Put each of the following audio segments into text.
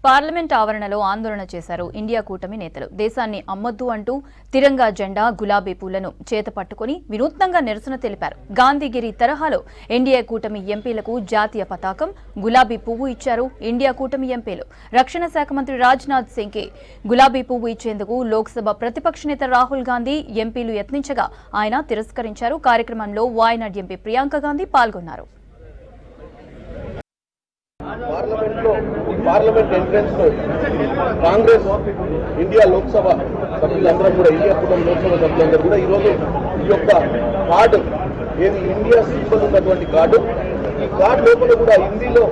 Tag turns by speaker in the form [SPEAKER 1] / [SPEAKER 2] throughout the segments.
[SPEAKER 1] Parliament ఆవరణలో ఆందోళన చేశారు ఇండియా కూటమి నేతలు. దేశాన్ని అమ్మొద్దు అంటూ తిరంగా జెండా, గులాబీ పూలను చేతపట్టుకుని వినూత్నంగా నిరసన తెలిపారు. గాంధీగిరి తరహాలో ఇండియా కూటమి ఎంపీలకు జాతీయ పతాకం, గులాబీ పువ్వు ఇచ్చారు ఇండియా కూటమి ఎంపీలు. రక్షణ శాఖ మంత్రి రాజ్నాథ్ సింగ్కి గులాబీ పువ్వు ఇచ్చేందుకు లోక్సభ ప్రతిపక్ష నేత రాహుల్ గాంధీ ఎంపీలు యత్నించగా ఆయన తిరస్కరించారు. కార్యక్రమంలో వాయనాడ్ ఎంపీ ప్రియాంక గాంధీ పాల్గొన్నారు.
[SPEAKER 2] పార్లమెంట్ ఎంట్రన్స్ లో కాంగ్రెస్ ఇండియా లోక్సభ సభ్యులందరూ కూడా ఇండియా కూటమి లోక్సభ సభ్యులందరూ కూడా ఈరోజు ఈ యొక్క కార్డు ఏది ఇండియా సింబల్ ఉన్నటువంటి కార్డు, ఈ కార్డు లోపల కూడా హిందీలో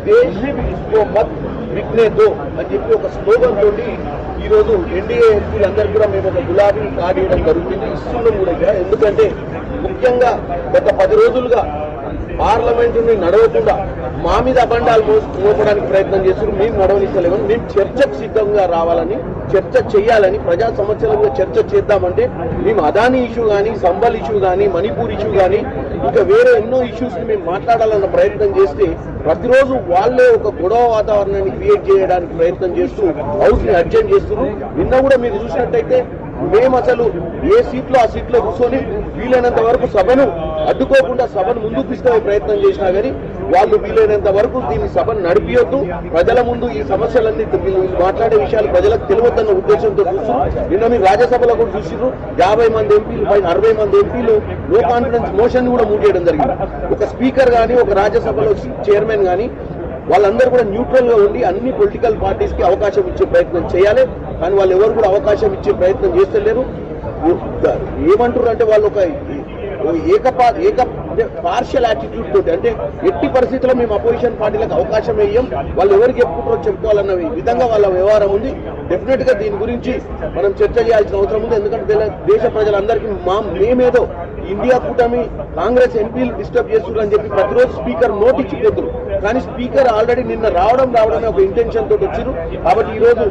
[SPEAKER 2] దేశ్ కో మత్ బిక్నే దో అని చెప్పి ఒక స్లోగన్ తోటి ఈరోజు ఎన్డీఏ ఎంపీలందరూ కూడా మేము ఒక గులాబీ కార్డు ఇవ్వడం జరుగుతుంది. ఇస్తున్నాం కూడా. ఎందుకంటే ముఖ్యంగా గత 10 రోజులుగా పార్లమెంటుని నడవకుండా మా మీద అబండాలు మోపడానికి ప్రయత్నం చేస్తున్నారు. మేము నడవనిస్తలేమని, మేము చర్చకు సిద్ధంగా రావాలని, చర్చ చేయాలని, ప్రజా సమస్యల మీద చర్చ చేద్దామంటే మేము అదానీ ఇష్యూ కానీ, సంబల్ ఇష్యూ కానీ, మణిపూర్ ఇష్యూ కానీ, ఇంకా వేరే ఎన్నో ఇష్యూస్ మేము మాట్లాడాలన్న ప్రయత్నం చేస్తే ప్రతిరోజు వాళ్ళే ఒక గొడవ వాతావరణాన్ని క్రియేట్ చేయడానికి ప్రయత్నం చేస్తూ హౌస్ ని అడ్జెంట్ చేస్తున్నారు. నిన్న కూడా మీరు చూసినట్టయితే మేము అసలు ఏ సీట్లో ఆ సీట్లో కూర్చొని వీలైనంత వరకు సభను అడ్డుకోకుండా సభను ముందుకు తీసుకునే ప్రయత్నం చేసినా కానీ వాళ్ళు వీలైనంత వరకు దీన్ని సభను నడిపియొద్దు, ప్రజల ముందు ఈ సమస్యలన్నీ మాట్లాడే విషయాలు ప్రజలకు తెలియవద్దన్న ఉద్దేశంతో చూస్తున్నారు. నిన్న మీరు రాజ్యసభలో కూడా చూసినారు, 50 మంది ఎంపీలు పైన 60 మంది ఎంపీలు నో కాన్ఫిడెన్స్ మోషన్ కూడా మూవ్ చేయడం జరిగింది. ఒక స్పీకర్ కానీ, ఒక రాజ్యసభలో చైర్మన్ కానీ వాళ్ళందరూ కూడా న్యూట్రల్ గా ఉండి అన్ని పొలిటికల్ పార్టీస్ కి అవకాశం ఇచ్చే ప్రయత్నం చేయాలి. కానీ వాళ్ళు ఎవరు కూడా అవకాశం ఇచ్చే ప్రయత్నం చేస్తలేరు. ఏమంటారు అంటే వాళ్ళు ఒక పార్షియల్ యాటిట్యూడ్ తోటి, అంటే ఎట్టి పరిస్థితుల్లో మేము అపోజిషన్ పార్టీలకు అవకాశం వేయం, వాళ్ళు ఎవరికి చెప్పుకుంటారో చెప్పుకోవాలన్న విధంగా వాళ్ళ వ్యవహారం ఉంది. డెఫినెట్ గా దీని గురించి మనం చర్చ చేయాల్సిన అవసరం ఉంది. ఎందుకంటే దేశ ప్రజలందరికీ మేమేదో ఇండియా కూటమి కాంగ్రెస్ ఎంపీలు డిస్టర్బ్ చేస్తున్నారని చెప్పి ప్రతిరోజు స్పీకర్ నోట్ ఇచ్చిపోతున్నారు. కానీ స్పీకర్ ఆల్రెడీ నిన్న రావడమే ఒక ఇంటెన్షన్ తోటి వచ్చారు. కాబట్టి ఈ రోజు